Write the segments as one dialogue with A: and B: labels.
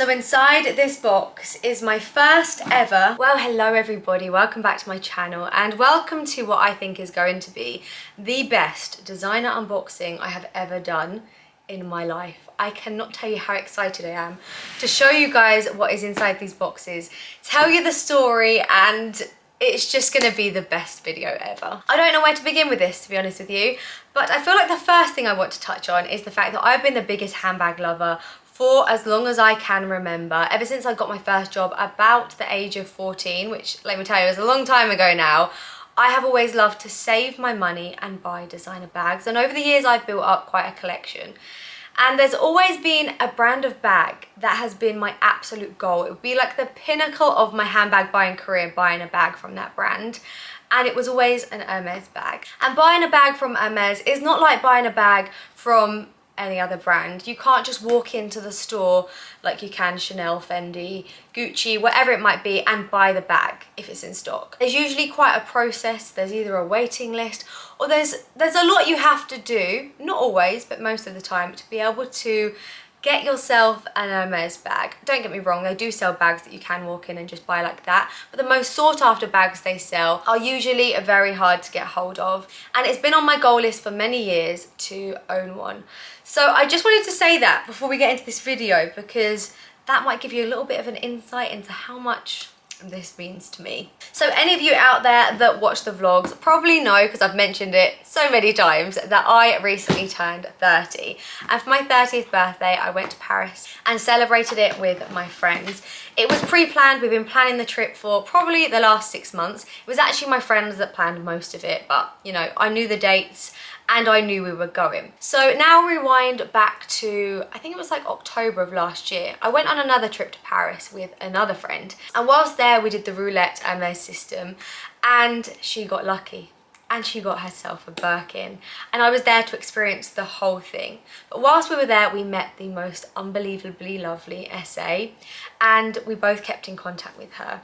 A: So inside this box is my first ever, well, hello everybody, welcome back to my channel and welcome to what I think is going to be the best designer unboxing I have ever done in my life. I cannot tell you how excited I am to show you guys what is inside these boxes, tell you the story, and it's just gonna be the best video ever. I don't know where to begin with this, to be honest with you, but I feel like the first thing I want to touch on is the fact that I've been the biggest handbag lover for as long as I can remember, ever since I got my first job about the age of 14, which, let me tell you, is a long time ago now. I have always loved to save my money and buy designer bags, and over the years I've built up quite a collection. And there's always been a brand of bag that has been my absolute goal. It would be like the pinnacle of my handbag buying career, buying a bag from that brand. And it was always an Hermes bag. And buying a bag from Hermes is not like buying a bag from any other brand. You can't just walk into the store like you can Chanel, Fendi, Gucci, whatever it might be, and buy the bag if it's in stock. There's usually quite a process. There's either a waiting list or there's a lot you have to do, not always, but most of the time, to be able to get yourself an Hermes bag. Don't get me wrong, they do sell bags that you can walk in and just buy like that, but the most sought after bags they sell are usually very hard to get hold of, and it's been on my goal list for many years to own one. So I just wanted to say that before we get into this video, because that might give you a little bit of an insight into how much this means to me. So any of you out there that watch the vlogs probably know, because I've mentioned it so many times, that I recently turned 30, and for my 30th birthday I went to Paris and celebrated it with my friends. It was pre-planned. We've been planning the trip for probably the last 6 months. It was actually my friends that planned most of it, but you know, I knew the dates and I knew we were going. So now rewind back to, I think it was like October of last year. I went on another trip to Paris with another friend, and whilst there we did the roulette Hermes system, and she got lucky and she got herself a Birkin, and I was there to experience the whole thing. But whilst we were there, we met the most unbelievably lovely SA, and we both kept in contact with her.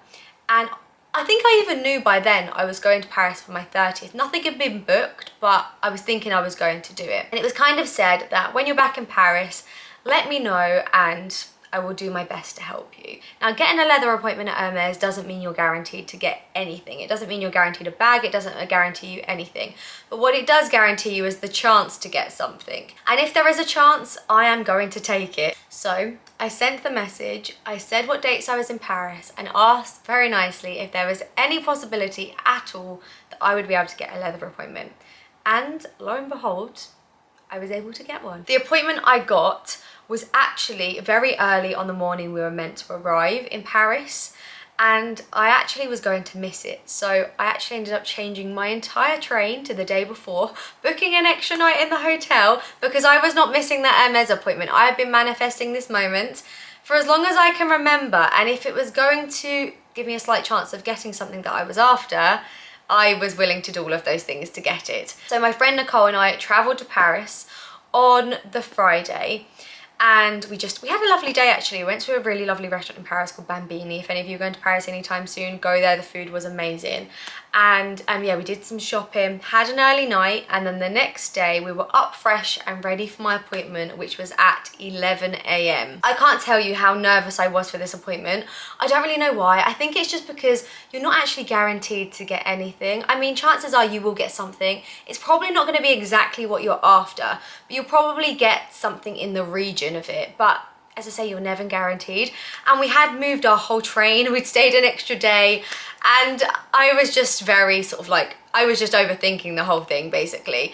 A: And I think I even knew by then I was going to Paris for my 30th. Nothing had been booked, but I was thinking I was going to do it. And it was kind of said that when you're back in Paris, let me know and I will do my best to help you. Now, getting a leather appointment at Hermes doesn't mean you're guaranteed to get anything. It doesn't mean you're guaranteed a bag. It doesn't guarantee you anything. But what it does guarantee you is the chance to get something. And if there is a chance, I am going to take it. So I sent the message, I said what dates I was in Paris, and asked very nicely if there was any possibility at all that I would be able to get a leather appointment. And lo and behold, I was able to get one. The appointment I got was actually very early on the morning we were meant to arrive in Paris, and I actually was going to miss it. So I actually ended up changing my entire train to the day before, booking an extra night in the hotel because I was not missing that Hermes appointment. I have been manifesting this moment for as long as I can remember, and if it was going to give me a slight chance of getting something that I was after, I was willing to do all of those things to get it. So my friend Nicole and I travelled to Paris on the Friday, and we had a lovely day actually. We went to a really lovely restaurant in Paris called Bambini. If any of you are going to Paris anytime soon, go there. The food was amazing. And yeah, we did some shopping, had an early night, and then the next day we were up fresh and ready for my appointment, which was at 11 AM. I can't tell you how nervous I was for this appointment. I don't really know why. I think it's just because you're not actually guaranteed to get anything. I mean, chances are you will get something. It's probably not going to be exactly what you're after, but you'll probably get something in the region of it. But as I say, you're never guaranteed. And we had moved our whole train. We'd stayed an extra day, and I was just very sort of like, I was just overthinking the whole thing basically.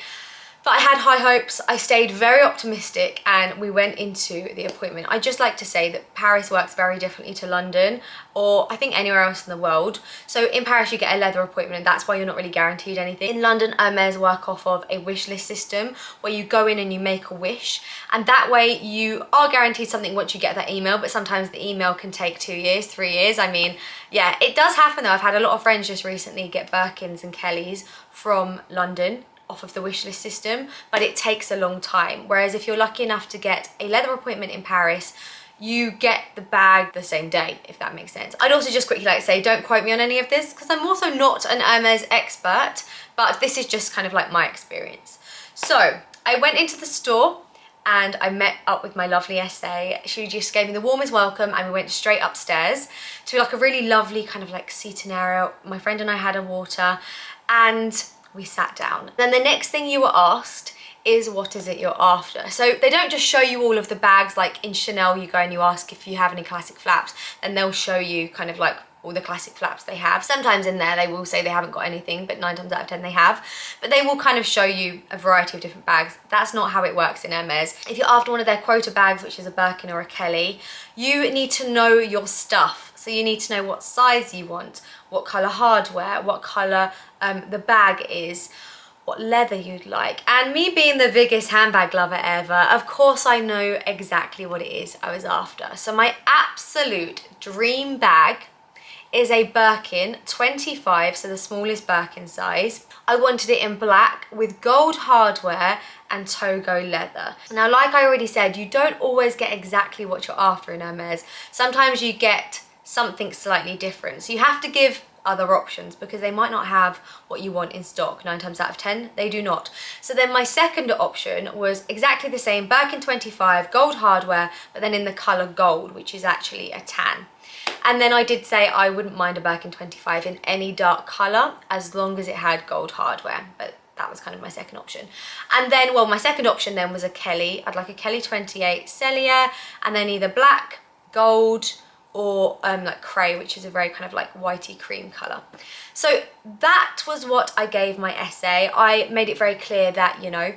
A: But I had high hopes. I stayed very optimistic and we went into the appointment. I just like to say that Paris works very differently to London, or I think anywhere else in the world. So in Paris you get a leather appointment, and that's why you're not really guaranteed anything. In London, Hermes work off of a wish list system where you go in and you make a wish, and that way you are guaranteed something once you get that email, but sometimes the email can take 2 years, 3 years. I mean, yeah, it does happen though. I've had a lot of friends just recently get Birkins and Kellys from London off of the wishlist system, but it takes a long time. Whereas if you're lucky enough to get a leather appointment in Paris, you get the bag the same day, if that makes sense. I'd also just quickly like to say, don't quote me on any of this because I'm also not an Hermes expert, but this is just kind of like my experience. So I went into the store and I met up with my lovely SA. She just gave me the warmest welcome and we went straight upstairs to like a really lovely kind of like seating area. My friend and I had a water and we sat down. Then the next thing you were asked is what is it you're after. So they don't just show you all of the bags like in Chanel. You go and you ask if you have any classic flaps and they'll show you kind of like all the classic flaps they have. Sometimes in there they will say they haven't got anything, but 9 times out of 10 they have. But they will kind of show you a variety of different bags. That's not how it works in Hermes. If you're after one of their quota bags, which is a Birkin or a Kelly, you need to know your stuff. So you need to know what size you want, what colour hardware, what colour the bag is, what leather you'd like. And me being the biggest handbag lover ever, of course I know exactly what it is I was after. So my absolute dream bag is a Birkin 25, so the smallest Birkin size. I wanted it in black with gold hardware and Togo leather. Now, like I already said, you don't always get exactly what you're after in Hermes. Sometimes you get something slightly different. So you have to give other options because they might not have what you want in stock. 9 times out of 10 they do not. So then my second option was exactly the same, Birkin 25, gold hardware, but then in the colour gold, which is actually a tan. And then I did say I wouldn't mind a Birkin 25 in any dark colour as long as it had gold hardware, but that was kind of my second option. And then, well, my second option then was a Kelly. I'd like a Kelly 28 Cellier, and then either black, gold, or like cray, which is a very kind of like whitey cream colour. So that was what I gave my SA. I made it very clear that, you know,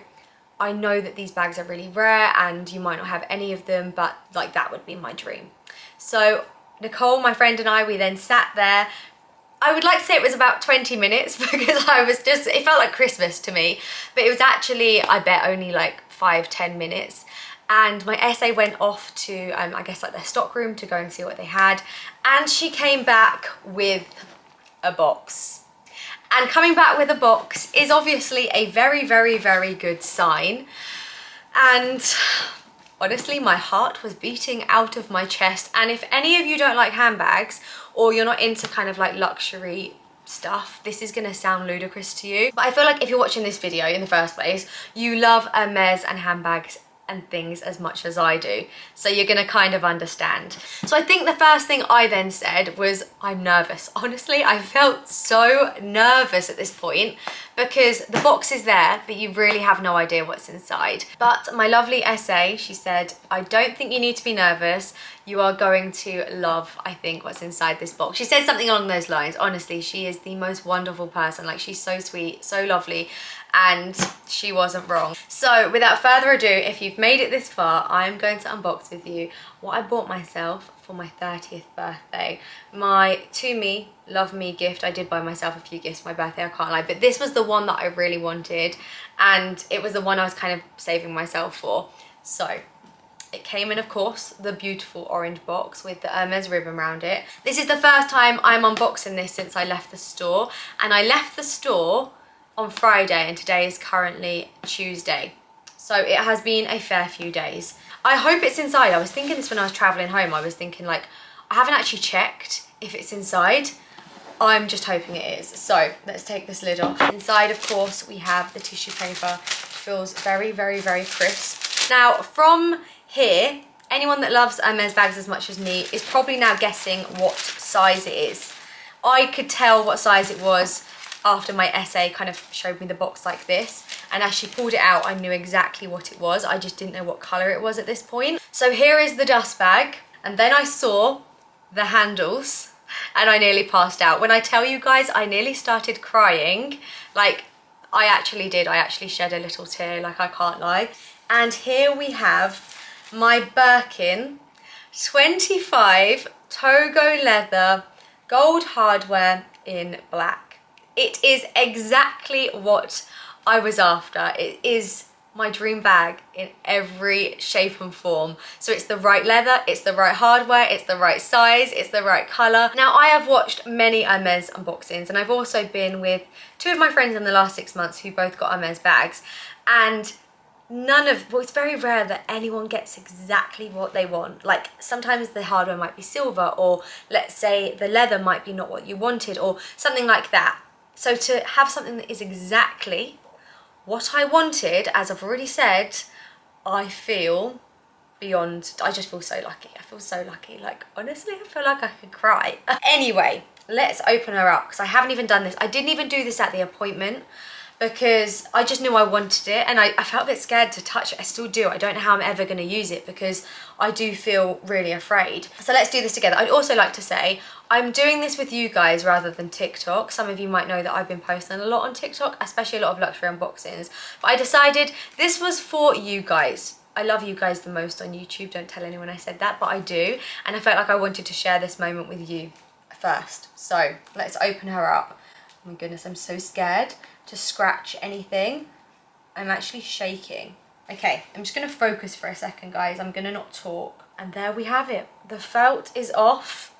A: I know that these bags are really rare and you might not have any of them, but like that would be my dream. So Nicole, my friend, and I, we then sat there. I would like to say it was about 20 minutes because I was just, it felt like Christmas to me, but it was actually, I bet, only like 5-10 minutes. And my SA went off to, I guess like their stock room to go and see what they had. And she came back with a box. And coming back with a box is obviously a very, very, very good sign. And honestly, my heart was beating out of my chest. And if any of you don't like handbags or you're not into kind of like luxury stuff, this is gonna sound ludicrous to you. But I feel like if you're watching this video in the first place, you love Hermes and handbags and things as much as I do. So you're gonna kind of understand. So I think the first thing I then said was, I'm nervous. Honestly, I felt so nervous at this point because the box is there, but you really have no idea what's inside. But my lovely SA, she said, I don't think you need to be nervous. You are going to love, I think, what's inside this box. She said something along those lines. Honestly, she is the most wonderful person. Like, she's so sweet, so lovely, and she wasn't wrong. So without further ado, if you've made it this far, I'm going to unbox with you what I bought myself for my 30th birthday. My to me, love me gift. I did buy myself a few gifts for my birthday, I can't lie, but this was the one that I really wanted, and it was the one I was kind of saving myself for. So it came in, of course, the beautiful orange box with the Hermes ribbon around it. This is the first time I'm unboxing this since I left the store, and I left the store on Friday and today is currently Tuesday. So it has been a fair few days. I hope it's inside. I was thinking this when I was traveling home. I was thinking like, I haven't actually checked if it's inside. I'm just hoping it is. So let's take this lid off. Inside, of course, we have the tissue paper, which feels very, very, very crisp. Now from here, anyone that loves Hermes bags as much as me is probably now guessing what size it is. I could tell what size it was after my SA kind of showed me the box like this, and as she pulled it out I knew exactly what it was. I just didn't know what colour it was at this point. So here is the dust bag, and then I saw the handles and I nearly passed out. When I tell you guys, I nearly started crying. Like, I actually did. I actually shed a little tear, like, I can't lie. And here we have my Birkin 25 Togo leather, gold hardware in black. It is exactly what I was after. It is my dream bag in every shape and form. So it's the right leather, it's the right hardware, it's the right size, it's the right colour. Now, I have watched many Hermes unboxings, and I've also been with 2 of my friends in the last 6 months who both got Hermes bags, and well, it's very rare that anyone gets exactly what they want. Like, sometimes the hardware might be silver, or let's say the leather might be not what you wanted, or something like that. So to have something that is exactly what I wanted, as I've already said, I feel beyond, I just feel so lucky. I feel so lucky. Like, honestly, I feel like I could cry. Anyway, let's open her up because I haven't even done this. I didn't even do this at the appointment because I just knew I wanted it, and I felt a bit scared to touch it. I still do. I don't know how I'm ever going to use it because I do feel really afraid. So let's do this together. I'd also like to say I'm doing this with you guys rather than TikTok. Some of you might know that I've been posting a lot on TikTok, especially a lot of luxury unboxings. But I decided this was for you guys. I love you guys the most on YouTube. Don't tell anyone I said that, but I do. And I felt like I wanted to share this moment with you first. So let's open her up. Oh my goodness, I'm so scared to scratch anything. I'm actually shaking. Okay, I'm just gonna focus for a second, guys. I'm gonna not talk. And there we have it. The felt is off.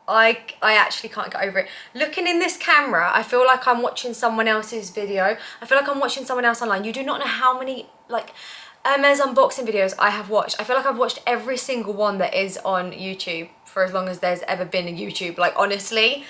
A: I actually can't get over it. Looking in this camera, I feel like I'm watching someone else's video. I feel like I'm watching someone else online. You do not know how many, like, Hermes unboxing videos I have watched. I feel like I've watched every single one that is on YouTube for as long as there's ever been a YouTube. Like, honestly,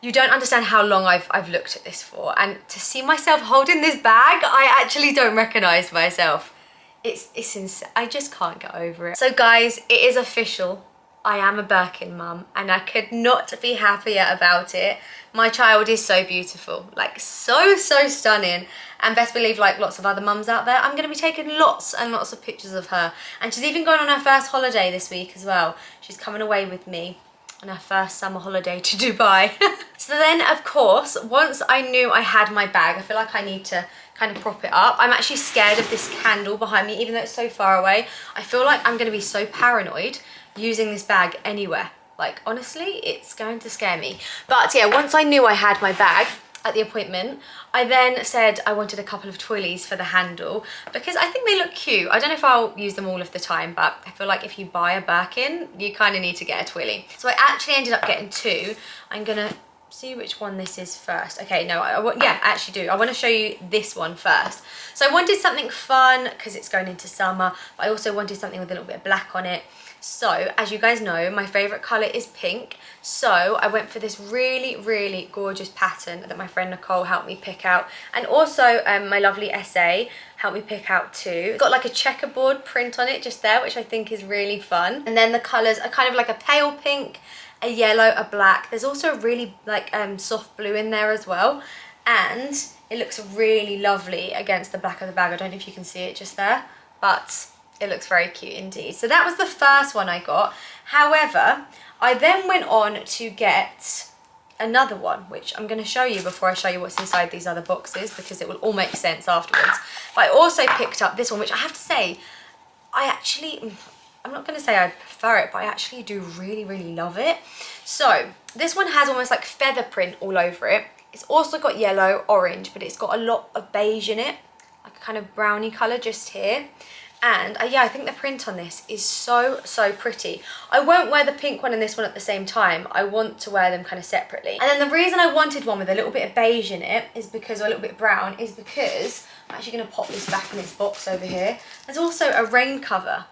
A: you don't understand how long I've looked at this for. And to see myself holding this bag, I actually don't recognize myself. It's insane. I just can't get over it. So guys, it is official. I am a Birkin mum, and I could not be happier about it. My child is so beautiful, like so stunning. And best believe, like lots of other mums out there, I'm going to be taking lots and lots of pictures of her. And she's even going on her first holiday this week as well. She's coming away with me on her first summer holiday to Dubai. So then, of course, once I knew I had my bag, I feel like I need to kind of prop it up. I'm actually scared of this candle behind me, even though it's so far away. I feel like I'm going to be so paranoid using this bag anywhere. Like, honestly, it's going to scare me. But yeah, once I knew I had my bag at the appointment, I then said I wanted a couple of twillies for the handle because I think they look cute. I don't know if I'll use them all of the time, but I feel like if you buy a Birkin, you kind of need to get a twilly. So I actually ended up getting two. I'm gonna see which one this is first. Okay, no, yeah, I actually do. I want to show you this one first. So I wanted something fun because it's going into summer, but I also wanted something with a little bit of black on it. So, as you guys know, my favourite colour is pink. So, I went for this really gorgeous pattern that my friend Nicole helped me pick out. And also, my lovely SA helped me pick out too. It's got like a checkerboard print on it just there, which I think is really fun. And then the colours are kind of like a pale pink, a yellow, a black. There's also a really like soft blue in there as well. And it looks really lovely against the back of the bag. I don't know if you can see it just there, but it looks very cute indeed. So that was the first one I got. However, I then went on to get another one, which I'm going to show you before I show you what's inside these other boxes, because it will all make sense afterwards. But I also picked up this one, which I have to say, I'm not going to say I prefer it, but I actually do really love it. So this one has almost like feather print all over it. It's also got yellow, orange, but it's got a lot of beige in it, like a kind of brownie colour just here. And yeah, I think the print on this is so pretty. I won't wear the pink one and this one at the same time. I want to wear them kind of separately. And then the reason I wanted one with a little bit of beige in it is because, or a little bit brown, is because I'm actually going to pop this back in this box over here. There's also a rain cover.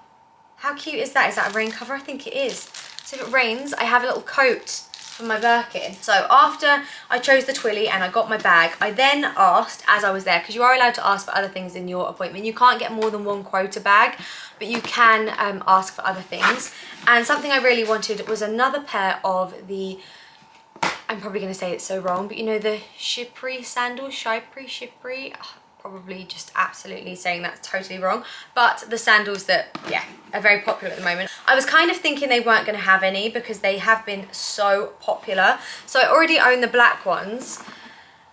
A: How cute is that? Is that a rain cover? I think it is. So if it rains, I have a little coat for my Birkin. So after I chose the twilly and I got my bag, I then asked, as I was there, because you are allowed to ask for other things in your appointment. You can't get more than one quota bag, but you can ask for other things. And something I really wanted was another pair of the, I'm probably going to say it so wrong, but you know the Shipri sandals, Shipri, probably just absolutely saying that's totally wrong, but the sandals that, yeah, are very popular at the moment. I was kind of thinking they weren't going to have any because they have been so popular. So I already own the black ones,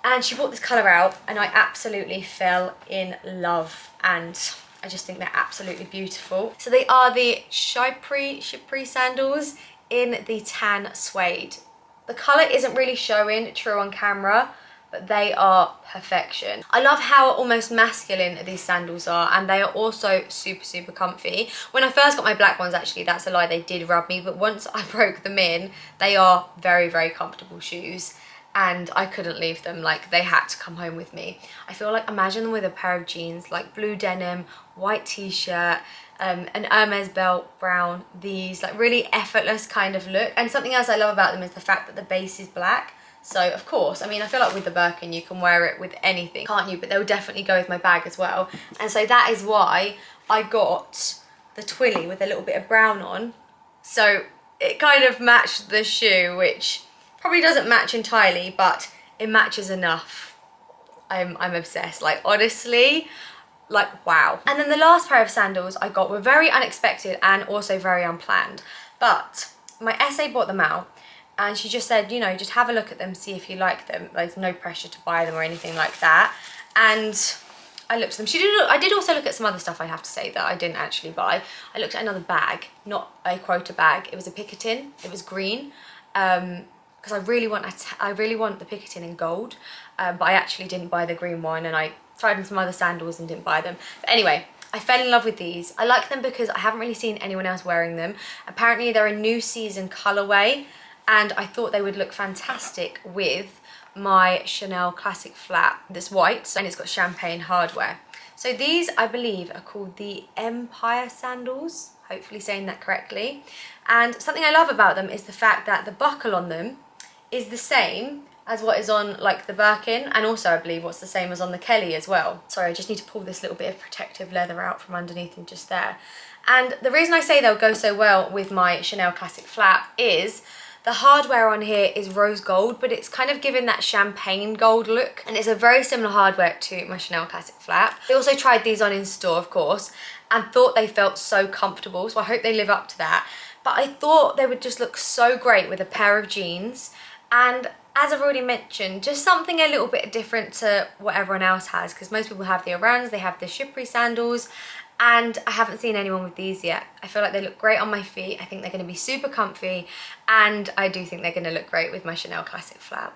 A: and she brought this colour out and I absolutely fell in love, and I just think they're absolutely beautiful. So they are the Shipri sandals in the tan suede. The colour isn't really showing true on camera, but they are perfection. I love how almost masculine these sandals are, and they are also super comfy. When I first got my black ones, actually, that's a lie, they did rub me, but once I broke them in, they are very comfortable shoes, and I couldn't leave them. Like, they had to come home with me. I feel like, imagine them with a pair of jeans, like blue denim, white t-shirt, an Hermes belt, brown, these, like really effortless kind of look. And something else I love about them is the fact that the base is black. So of course, I mean, I feel like with the Birkin you can wear it with anything, can't you? But they'll definitely go with my bag as well. And so that is why I got the twilly with a little bit of brown on. So it kind of matched the shoe, which probably doesn't match entirely, but it matches enough. I'm obsessed, like honestly, like wow. And then the last pair of sandals I got were very unexpected and also very unplanned. But my SA bought them out and she just said, you know, just have a look at them, see if you like them. There's no pressure to buy them or anything like that. And I looked at them. I did also look at some other stuff, I have to say, that I didn't actually buy. I looked at another bag, not a quota bag. It was a Picotin. It was green. Because I really want the Picotin in gold, but I actually didn't buy the green one, and I tried on some other sandals and didn't buy them. But anyway, I fell in love with these. I like them because I haven't really seen anyone else wearing them. Apparently they're a new season colourway, and I thought they would look fantastic with my Chanel classic flat that's white, and it's got champagne hardware. So these, I believe, are called the Empire sandals, hopefully saying that correctly. And something I love about them is the fact that the buckle on them is the same as what is on like the Birkin, and also I believe what's the same as on the Kelly as well. Sorry, I just need to pull this little bit of protective leather out from underneath and just there. And the reason I say they'll go so well with my Chanel classic flat is the hardware on here is rose gold, but it's kind of given that champagne gold look, and it's a very similar hardware to my Chanel classic flat. I also tried these on in store, of course, and thought they felt so comfortable, so I hope they live up to that. But I thought they would just look so great with a pair of jeans, and as I've already mentioned, just something a little bit different to what everyone else has, because most people have the Orans, they have the Chypre sandals, and I haven't seen anyone with these yet. I feel like they look great on my feet. I think they're going to be super comfy, and I do think they're going to look great with my Chanel classic flat.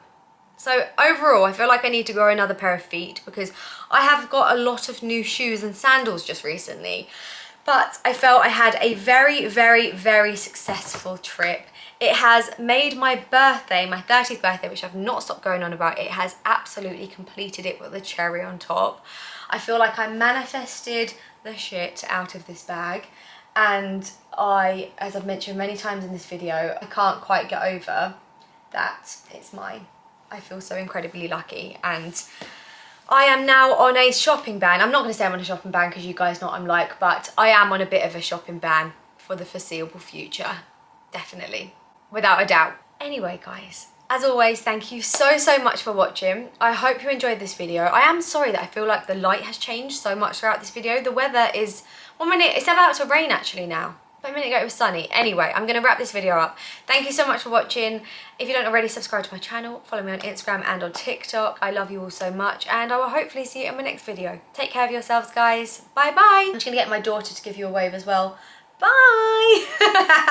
A: So overall, I feel like I need to grow another pair of feet because I have got a lot of new shoes and sandals just recently. But I felt I had a very, very, very successful trip. It has made my birthday, my 30th birthday, which I've not stopped going on about, it has absolutely completed it with a cherry on top. I feel like I manifested the shit out of this bag, and as I've mentioned many times in this video, I can't quite get over that it's mine. I feel so incredibly lucky, and I am now on a shopping ban. I'm not going to say I'm on a shopping ban because you guys know what I'm like, but I am on a bit of a shopping ban for the foreseeable future. Definitely. Without a doubt. Anyway, guys, as always, thank you so much for watching. I hope you enjoyed this video. I am sorry that I feel like the light has changed so much throughout this video. The weather is, 1 minute, it's about to rain actually now. But a minute ago it was sunny. Anyway, I'm going to wrap this video up. Thank you so much for watching. If you don't already, subscribe to my channel, follow me on Instagram and on TikTok. I love you all so much, and I will hopefully see you in my next video. Take care of yourselves, guys. Bye bye. I'm just going to get my daughter to give you a wave as well. Bye.